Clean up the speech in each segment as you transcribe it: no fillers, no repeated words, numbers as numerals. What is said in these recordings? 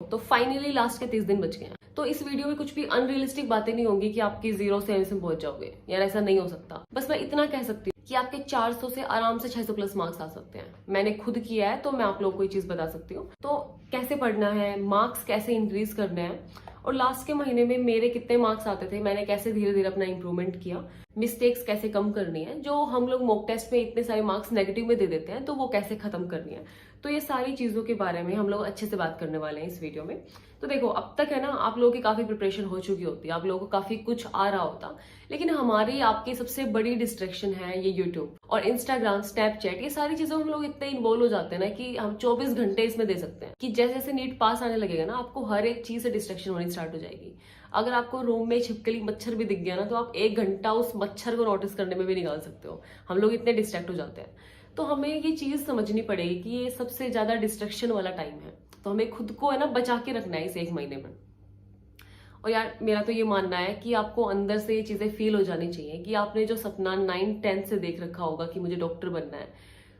तो finally last के 30 दिन बच गए हैं। तो इस वीडियो में कुछ भी अनरियलिस्टिक बातें नहीं होंगी कि आपकी 0 से एमएसएम पहुंच जाओगे, यार ऐसा नहीं हो सकता। बस मैं इतना कह सकती हूँ कि आपके 400 से आराम से 600 प्लस मार्क्स आ सकते हैं। मैंने खुद किया है तो मैं आप लोगों को ये चीज बता सकती हूँ। तो कैसे पढ़ना है, मार्क्स कैसे इंक्रीज करने हैं, और लास्ट के महीने में मेरे कितने मार्क्स आते थे, मैंने कैसे धीरे धीरे अपना इंप्रूवमेंट किया, मिस्टेक्स कैसे कम करनी है, जो हम लोग मॉक टेस्ट में इतने सारे मार्क्स नेगेटिव में दे देते हैं तो वो कैसे खत्म करनी है। तो ये सारी चीजों के बारे में हम लोग अच्छे से बात करने वाले हैं इस वीडियो में। तो देखो, अब तक है ना आप लोगों की काफी प्रिपरेशन हो चुकी होती है, आप लोगों को काफी कुछ आ रहा होता, लेकिन हमारी आपकी सबसे बड़ी डिस्ट्रैक्शन है ये यूट्यूब और इंस्टाग्राम, स्नैपचैट। ये सारी चीजों हम लोग इतने इन्वॉल्व हो जाते हैं ना कि हम 24 घंटे इसमें दे सकते हैं कि जैसे जैसे नीट पास आने लगेगा ना आपको हर एक चीज से डिस्ट्रैक्शन होनी स्टार्ट हो जाएगी। अगर आपको रूम में छिपकली मच्छर भी दिख गया ना तो आप 1 घंटा उस मच्छर को नोटिस करने में भी निकाल सकते हो। हम लोग इतने डिस्ट्रैक्ट हो जाते हैं। तो हमें ये चीज समझनी पड़ेगी कि ये सबसे ज्यादा डिस्ट्रैक्शन वाला टाइम है, तो हमें खुद को है ना बचा के रखना है इस 1 महीने में। और यार मेरा तो ये मानना है कि आपको अंदर से ये चीजें फील हो जानी चाहिए कि आपने जो सपना 9-10 से देख रखा होगा कि मुझे डॉक्टर बनना है,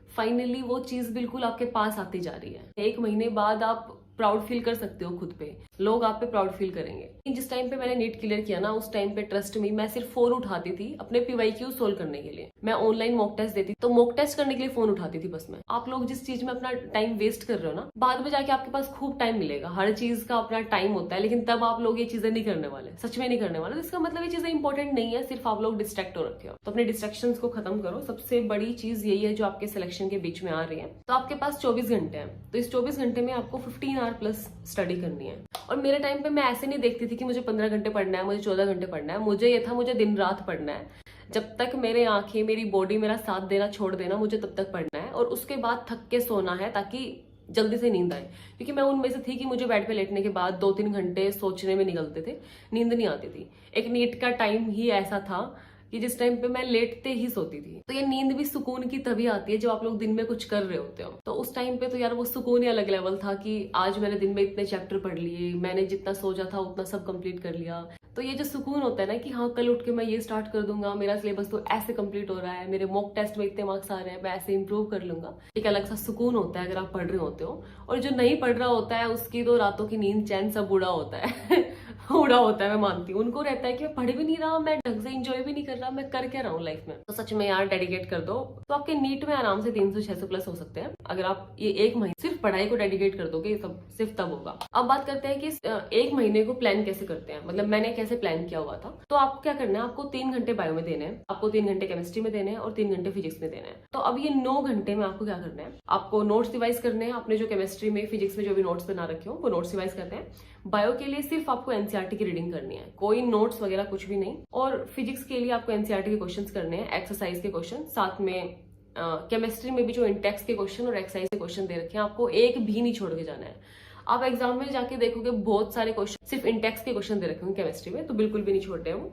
फाइनली वो चीज बिल्कुल आपके पास आती जा रही है। 1 महीने बाद आप प्राउड फील कर सकते हो खुद पे, लोग आप पे प्राउड फील करेंगे। जिस टाइम पे मैंने नीट क्लियर किया ना उस टाइम पे ट्रस्ट में मैं सिर्फ फोन उठाती थी अपने पीवाईक्यू सोल्व करने के लिए। मैं ऑनलाइन मॉक टेस्ट देती तो मॉक टेस्ट करने के लिए फोन उठाती थी बस मैं। आप लोग जिस चीज में अपना टाइम वेस्ट कर रहे हो ना, बाद में जाके आपके पास खूब टाइम मिलेगा। हर चीज का अपना टाइम होता है, लेकिन तब आप लोग ये चीजें नहीं करने वाले, सच में नहीं करने वाले। तो इसका मतलब ये चीजें इंपॉर्टेंट नहीं है, सिर्फ आप लोग डिस्ट्रैक्ट हो रखे हो। तो अपने डिस्ट्रैक्शन को खत्म करो। सबसे बड़ी चीज यही है जो आपके सिलेक्शन के बीच में आ रही है। तो आपके पास 24 घंटे हैं, तो इस 24 घंटे में आपको 15 आवर प्लस स्टडी करनी है। और मेरे टाइम पे मैं ऐसे नहीं देखती थी कि मुझे 15 घंटे पढ़ना है, मुझे 14 घंटे पढ़ना है। मुझे ये था मुझे दिन रात पढ़ना है। जब तक मेरे आंखें, मेरी बॉडी मेरा साथ देना छोड़ देना, मुझे तब तक पढ़ना है। और उसके बाद थक के सोना है ताकि जल्दी से नींद आए। क्योंकि मैं उनमें से थी कि मुझे बेड पे लेटने के बाद 2-3 घंटे सोचने में निकलते थे, नींद नहीं आती थी। एक नीट का टाइम ही ऐसा था कि जिस टाइम पे मैं लेटते ही सोती थी। तो ये नींद भी सुकून की तभी आती है जब आप लोग दिन में कुछ कर रहे होते हो। तो उस टाइम पे तो यार वो सुकून ही अलग लेवल था कि आज मैंने दिन में इतने चैप्टर पढ़ लिए, मैंने जितना सोचा था उतना सब कंप्लीट कर लिया। तो ये जो सुकून होता है ना कि हाँ कल उठ के मैं ये स्टार्ट कर दूंगा, मेरा सिलेबस तो ऐसे कंप्लीट हो रहा है, मेरे मॉक टेस्ट में इतने मार्क्स आ रहे हैं, मैं ऐसे इंप्रूव कर लूंगा, एक अलग सा सुकून होता है अगर आप पढ़ रहे होते हो। और जो नहीं पढ़ रहा होता है उसकी तो रातों की नींद चैन सब उड़ा होता है उड़ा होता है, मैं मानती हूँ। उनको रहता है कि मैं पढ़ भी नहीं रहा, मैं ढंग से इंजॉय भी नहीं कर रहा, मैं कर क्या रहा हूँ लाइफ में। तो सच में यार डेडिकेट कर दो, तो आपके नीट में आराम से 300-600 प्लस हो सकते हैं अगर आप ये 1 महीने सिर्फ पढ़ाई को डेडिकेट कर दोगे। सब सिर्फ तब होगा। अब बात करते हैं कि 1 महीने को प्लान कैसे करते हैं, मतलब मैंने कैसे प्लान किया हुआ था। तो आपको क्या करना है, आपको 3 घंटे बायो में देने हैं, आपको 3 घंटे केमिस्ट्री में देने हैं और 3 घंटे फिजिक्स में देने हैं। तो अब ये 9 घंटे में आपको क्या करना है, आपको नोट्स रिवाइज करने हैं। आपने जो केमिस्ट्री में, फिजिक्स में जो भी नोट्स बना रखे हो वो नोट्स रिवाइज करते हैं। बायो के लिए सिर्फ आपको एनसीईआरटी की रीडिंग करनी है, कोई नोट्स वगैरह कुछ भी नहीं। और फिजिक्स के लिए आपको एनसीईआरटी के क्वेश्चंस करने हैं, एक्सरसाइज के क्वेश्चन, साथ में केमिस्ट्री में भी जो इंटेक्स के क्वेश्चन और एक्सरसाइज के क्वेश्चन दे रखे हैं, आपको एक भी नहीं छोड़ के जाना है। आप एग्जाम में जाके देखोगे बहुत सारे क्वेश्चन सिर्फ इंटेक्स के क्वेश्चन दे रखे होंगे केमिस्ट्री में, तो बिल्कुल भी नहीं छोड़ते हो।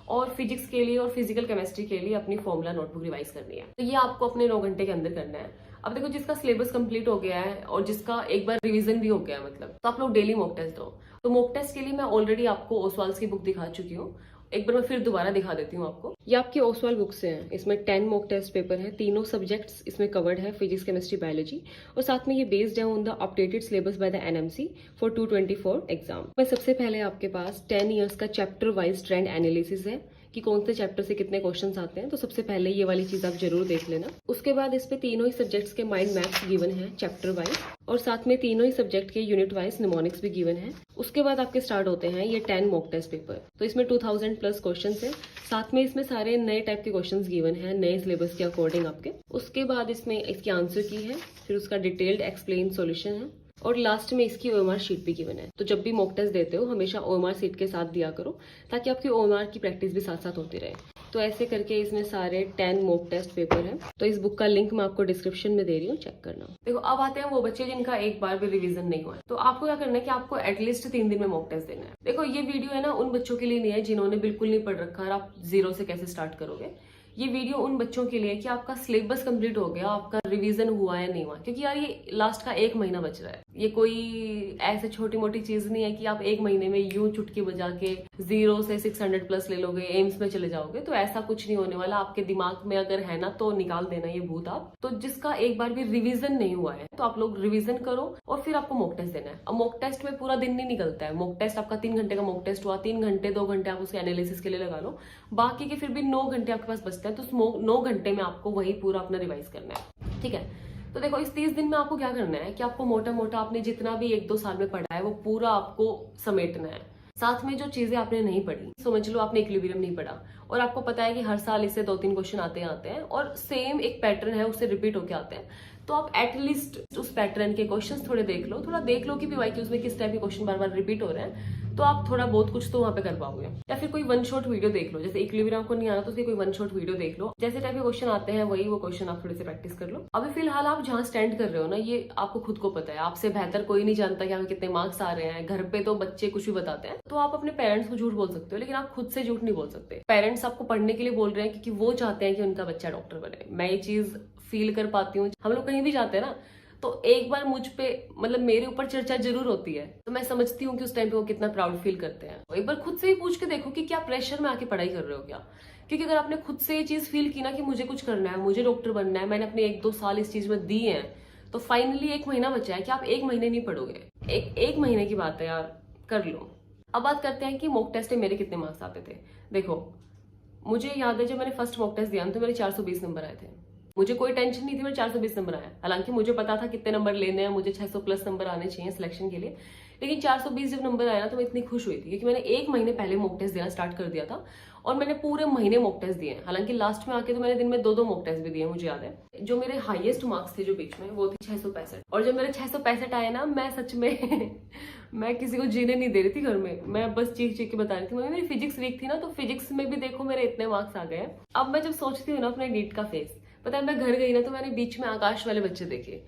और फिजिक्स के लिए और फिजिकल केमिस्ट्री के लिए अपनी फॉर्मूला नोटबुक रिवाइज करनी है। तो ये आपको अपने 9 घंटे के अंदर करना है। अब देखो, जिसका सिलेबस कंप्लीट हो गया है और जिसका एक बार रिवीजन भी हो गया है, मतलब तो आप लोग डेली मॉक टेस्ट दो। तो मॉक टेस्ट के लिए मैं ऑलरेडी आपको ओसवाल्स की बुक दिखा चुकी हूँ, एक बार मैं फिर दोबारा दिखा देती हूँ आपको। ये आपकी ओसवाल बुक से है, इसमें 10 मॉक टेस्ट पेपर है, तीनों सब्जेक्ट्स इसमें कवर्ड है, फिजिक्स, केमिस्ट्री, बायोलॉजी। और साथ में ये बेस्ड है on the updated syllabus by the NMC for 224 exam. मैं सबसे पहले आपके पास 10 ईयर्स का चैप्टर वाइज ट्रेंड एनालिसिस है कि कौन से चैप्टर से कितने क्वेश्चंस आते हैं। तो सबसे पहले ये वाली चीज आप जरूर देख लेना। उसके बाद इस पे तीनों ही सब्जेक्ट्स के माइंड मैप्स गिवन है चैप्टर वाइज, और साथ में तीनों ही सब्जेक्ट के यूनिट वाइज निमोनिक्स भी गिवन है। उसके बाद आपके स्टार्ट होते हैं ये 10 मॉक टेस्ट पेपर। तो इसमें 2000 प्लस क्वेश्चन है, साथ में इसमें सारे नए टाइप के क्वेश्चन गिवन है, नए सिलेबस के अकॉर्डिंग आपके। उसके बाद इसमें इसकी आंसर की है, फिर उसका डिटेल्ड एक्सप्लेन सॉल्यूशन है, और लास्ट में इसकी ओएमआर शीट भी गिवन है। तो जब भी मॉक टेस्ट देते हो हमेशा ओएमआर शीट के साथ दिया करो, ताकि आपकी ओएमआर की प्रैक्टिस भी साथ साथ होती रहे। तो ऐसे करके इसमें सारे 10 मॉक टेस्ट पेपर है। तो इस बुक का लिंक मैं आपको डिस्क्रिप्शन में दे रही हूँ, चेक करना। देखो, अब आते हैं वो बच्चे जिनका एक बार भी रिवीजन नहीं हुआ है। तो आपको क्या करना है कि आपको एटलीस्ट 3 दिन में मॉक टेस्ट देना है। देखो, ये वीडियो है ना उन बच्चों के लिए नहीं है जिन्होंने बिल्कुल नहीं पढ़ रखा और आप 0 से कैसे स्टार्ट करोगे। ये वीडियो उन बच्चों के लिए कि आपका सिलेबस कंप्लीट हो गया, आपका रिवीजन हुआ या नहीं हुआ, क्योंकि यार ये लास्ट का 1 महीना बच रहा है। ये कोई ऐसे छोटी मोटी चीज नहीं है कि आप 1 महीने में यूं चुटकी बजा के 0 से 600 प्लस ले लोगे, एम्स में चले जाओगे। तो ऐसा कुछ नहीं होने वाला। आपके दिमाग में अगर है ना तो निकाल देना ये भूत आप। तो जिसका एक बार भी रिविजन नहीं हुआ है तो आप लोग रिविजन करो और फिर आपको मॉक टेस्ट देना है। अब मॉक टेस्ट में पूरा दिन नहीं निकलता है। मॉक टेस्ट आपका 3 घंटे का मॉक टेस्ट हुआ, 3 घंटे 2 घंटे आप उसके एनालिसिस के लिए लगा लो, बाकी के फिर भी 9 घंटे आपके पास बचते हैं। तो 9 घंटे में आपको वही पूरा अपना रिवाइज करना है, ठीक है। तो देखो इस 30 दिन में आपको क्या करना है कि आपको मोटा मोटा आपने जितना भी 1-2 साल में पढ़ा है वो पूरा आपको समेटना है। साथ में जो चीजें आपने नहीं पढ़ी, समझ लो आपने इक्विलिब्रियम नहीं पढ़ा और आपको पता है कि हर साल इससे 2-3 क्वेश्चन आते हैं और सेम एक पैटर्न है उससे रिपीट होके आते हैं, तो आप एटलीस्ट उस पैटर्न के क्वेश्चंस थोड़े देख लो कि पीवाईक्यूज में किस टाइप के क्वेश्चन बार बार रिपीट हो रहे हैं, तो आप थोड़ा बहुत कुछ तो वहां पे कर पाओगे। या फिर कोई 1 शॉट वीडियो देख लो, जैसे इक्विलिब्रियम को नहीं आना तो उसकी कोई 1 शॉट वीडियो देख लो, जैसे टाइप के क्वेश्चन आते हैं वही वो क्वेश्चन आप थोड़े से प्रैक्टिस कर लो। अभी फिलहाल आप जहां स्टैंड कर रहे हो ना, ये आपको खुद को पता है, आपसे बेहतर कोई नहीं जानता कि आपके कितने मार्क्स आ रहे हैं। घर पे तो बच्चे कुछ भी बताते हैं, तो आप अपने पेरेंट्स को झूठ बोल सकते हो, लेकिन आप खुद से झूठ नहीं बोल सकते। पेरेंट्स आपको पढ़ने के लिए बोल रहे हैं क्योंकि वो चाहते हैं कि उनका बच्चा डॉक्टर बने। मैं ये चीज फील कर पाती हूँ। हम लोग कहीं भी जाते हैं ना तो एक बार मुझ पे मतलब मेरे ऊपर चर्चा जरूर होती है, तो मैं समझती हूँ कि उस टाइम पे वो कितना प्राउड फील करते हैं। एक बार खुद से ही पूछ के देखो कि क्या प्रेशर में आके पढ़ाई कर रहे हो क्या। क्योंकि अगर आपने खुद से ये चीज फील की ना कि मुझे कुछ करना है, मुझे डॉक्टर बनना है, मैंने अपने 1-2 साल इस चीज में दिए हैं, तो फाइनली 1 महीना बचा है कि आप 1 महीने नहीं पढ़ोगे। एक महीने की बात है यार, कर लो। अब बात करते हैं कि मॉक टेस्ट में मेरे कितने मार्क्स आते थे। देखो मुझे याद है जब मैंने फर्स्ट मॉक टेस्ट दिया तो मेरे 420 नंबर आए थे। मुझे कोई टेंशन नहीं थी मेरे 420 नंबर आया, हालांकि मुझे पता था कितने नंबर लेने हैं, मुझे 600 प्लस नंबर आने चाहिए सिलेक्शन के लिए। लेकिन 420 जब नंबर आया ना तो मैं इतनी खुश हुई थी क्योंकि मैंने 1 महीने पहले मॉक टेस्ट देना स्टार्ट कर दिया था और मैंने पूरे महीने मॉक टेस्ट दिए हैं। हालांकि लास्ट में आके तो मैंने दिन में 2-2 मॉक टेस्ट भी दिए, मुझे याद है। जो मेरे हाईएस्ट मार्क्स थे जो बीच में वो थे 665, और जब मेरे 665 आए ना, मैं सच में मैं किसी को जीने नहीं दे रही थी घर में। मैं बस चीख चीख के बता रही थी मम्मी मेरी फिजिक्स वीक थी ना, तो फिजिक्स में भी देखो मेरे इतने मार्क्स आ गए। अब मैं जब सोचती हूँ ना अपने नीट का फेस, पता है मैं घर गई ना तो मैंने बीच में आकाश वाले बच्चे देखे,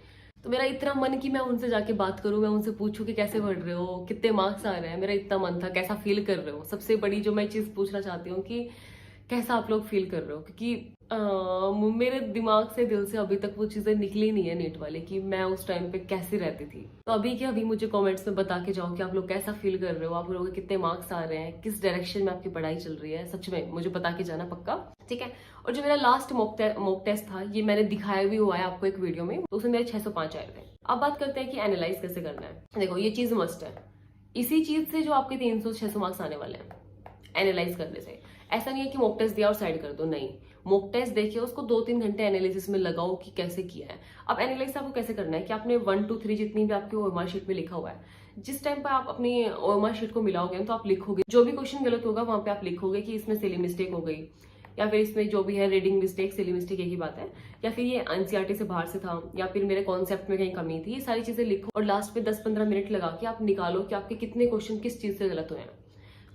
तो मेरा इतना मन कि मैं उनसे जाके बात करूं, मैं उनसे पूछूं कि कैसे पढ़ रहे हो, कितने मार्क्स आ रहे हैं। मेरा इतना मन था, कैसा फील कर रहे हो। सबसे बड़ी जो मैं चीज पूछना चाहती हूँ कि कैसा आप लोग फील कर रहे हो, क्योंकि मेरे दिमाग से दिल से अभी तक वो चीजें निकली नहीं है नीट वाले कि मैं उस टाइम पे कैसी रहती थी। तो अभी के अभी मुझे कमेंट्स में बता के जाओ कि आप लोग कैसा फील कर रहे हो, आप लोगों के कितने मार्क्स आ रहे हैं, किस डायरेक्शन में आपकी पढ़ाई चल रही है। सच में मुझे बता के जाना पक्का, ठीक है। और जो मेरा लास्ट मॉक टेस्ट था ये मैंने दिखाया भी हुआ है आपको एक वीडियो में, तो उसमें मेरे 605 आए थे। अब बात करते हैं कि एनालाइज कैसे करना है। देखो ये चीज मस्ट है, इसी चीज से जो आपके 300-600 मार्क्स आने वाले हैं एनालाइज करने से। ऐसा नहीं है कि मॉक टेस्ट दिया और साइड कर दो, नहीं। मॉक टेस्ट देखिए, उसको 2-3 घंटे एनालिसिस में लगाओ कि कैसे किया है। अब एनालिसिस आपको कैसे करना है कि आपने 1 2 3 जितनी भी आपकी ओएमआर शीट में लिखा हुआ है, जिस टाइम पर आप अपनी ओएमआर शीट को मिलाओगे तो आप लिखोगे, जो भी क्वेश्चन गलत होगा वहां पे आप लिखोगे कि इसमें सिली मिस्टेक हो गई, या फिर इसमें जो भी है रीडिंग मिस्टेक, सिली मिस्टेक, एक ही बात है, या फिर ये एनसीईआरटी से बाहर से था, या फिर मेरे कॉन्सेप्ट में कहीं कमी थी। ये सारी चीजें लिखो और लास्ट पे 10-15 मिनट लगा के आप निकालो कि आपके कितने क्वेश्चन किस चीज से गलत हुए हैं,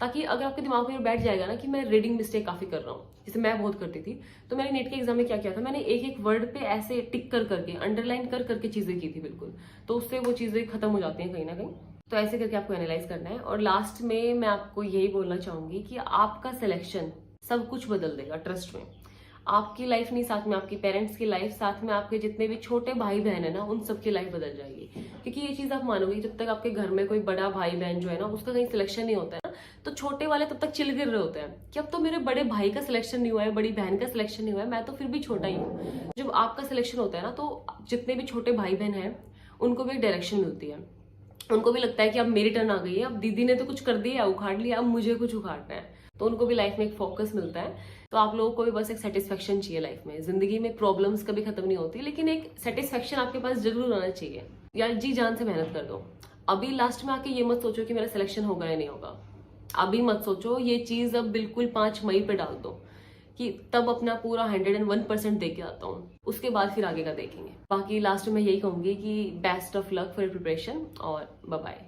ताकि अगर आपके दिमाग में बैठ जाएगा ना कि मैं रीडिंग मिस्टेक काफी कर रहा हूँ, जैसे मैं बहुत करती थी। तो मैंने नीट के एग्जाम में क्या किया था, मैंने एक वर्ड पे ऐसे टिक कर करके, अंडरलाइन कर करके चीजें की थी बिल्कुल, तो उससे वो चीजें खत्म हो जाती हैं कहीं ना कहीं। तो ऐसे करके आपको एनालाइज करना है। और लास्ट में मैं आपको यही बोलना चाहूंगी कि आपका सिलेक्शन सब कुछ बदल देगा, ट्रस्ट में। आपकी लाइफ नहीं, साथ में आपकी पेरेंट्स की लाइफ, साथ में आपके जितने भी छोटे भाई बहन है ना, उन सबकी लाइफ बदल जाएगी। क्योंकि ये चीज आप मानोगे, जब तक आपके घर में कोई बड़ा भाई बहन जो है ना उसका कहीं सिलेक्शन नहीं होता है ना, तो छोटे वाले तब तक चिल गिर रहे होते हैं कि अब तो मेरे बड़े भाई का सिलेक्शन नहीं हुआ है, बड़ी बहन का सिलेक्शन नहीं हुआ है, मैं तो फिर भी छोटा ही हूँ। जब आपका सिलेक्शन होता है ना तो जितने भी छोटे भाई बहन हैं उनको भी एक डायरेक्शन मिलती है। उनको भी लगता है कि अब मेरी टर्न आ गई है, अब दीदी ने तो कुछ कर दिया, उखाड़ लिया, अब मुझे कुछ उखाड़ना है, तो उनको भी लाइफ में एक फोकस मिलता है। तो आप लोगों को भी बस एक सेटिस्फेक्शन चाहिए लाइफ में। जिंदगी में प्रॉब्लम्स कभी खत्म नहीं होती, लेकिन एक सेटिस्फेक्शन आपके पास जरूर आना चाहिए। यार जी जान से मेहनत कर दो। अभी लास्ट में आके ये मत सोचो कि मेरा सिलेक्शन होगा या नहीं होगा, अभी मत सोचो। ये चीज अब बिल्कुल 5 मई पे डाल दो कि तब अपना पूरा 101% दे के आता हूँ, उसके बाद फिर आगे का देखेंगे। बाकी लास्ट में यही कहूंगी कि best of luck for preparation और बाय बाय।